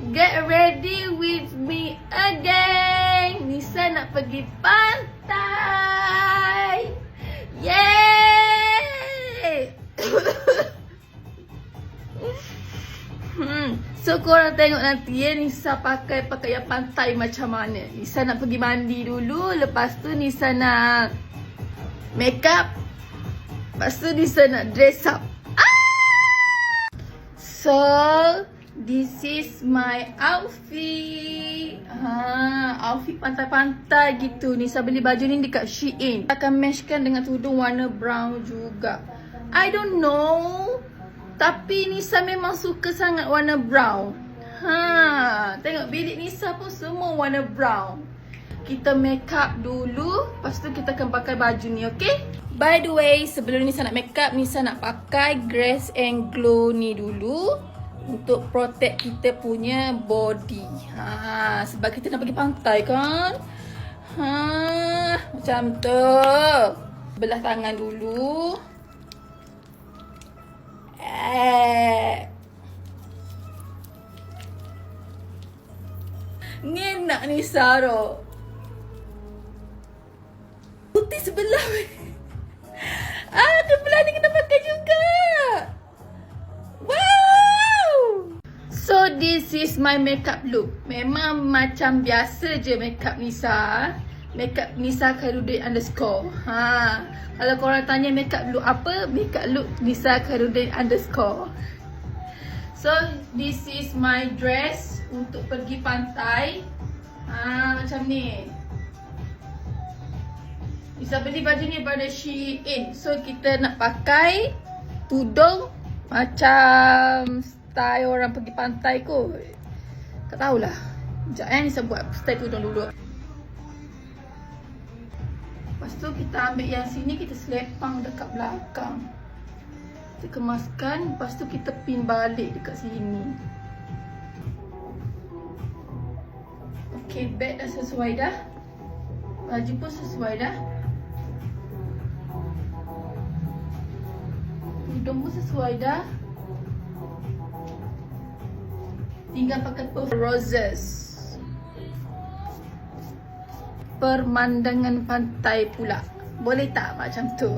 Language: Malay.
Get ready with me again. Nisa nak pergi pantai. Yeay. So korang tengok nanti ya, Nisa pakai pakaian pantai macam mana. Nisa nak pergi mandi dulu. Lepas tu Nisa nak make up. Lepas tu Nisa nak dress up. So this is my outfit. Outfit pantai-pantai gitu. Nisa beli baju ni dekat Shein. Akan matchkan dengan tudung warna brown juga. I don't know. Tapi Nisa memang suka sangat warna brown. Tengok bilik Nisa pun semua warna brown. Kita make up dulu. Lepas tu kita akan pakai baju ni, okay? By the way, sebelum Nisa nak make up, Nisa nak pakai Grace and Glow ni dulu. Untuk protect kita punya body. Sebab kita nak pergi pantai kan. Macam tu. Belah tangan dulu. Ngenak ni Saro. Putih sebelah. Sebelah ni kena pakai juga. Wow. So this is my makeup look. Memang macam biasa je makeup Nisa. Makeup Nisa Khairuddin _ Kalau korang tanya makeup look apa, makeup look Nisa Khairuddin _ So this is my dress untuk pergi pantai. Macam ni. Nisa beli baju ni pada Shein. So kita nak pakai tudung macam style orang pergi pantai kot. Tak tahulah. Sekejap Nisa buat style tudung dulu. Lepas tu kita ambil yang sini, kita selepang dekat belakang. Kita kemaskan, lepas tu kita pin balik dekat sini. Okay, bag dah sesuai dah. Baju pun sesuai dah. Tudung pun sesuai dah. Tinggal pakai roses. Pemandangan pantai pula. Boleh tak macam tu?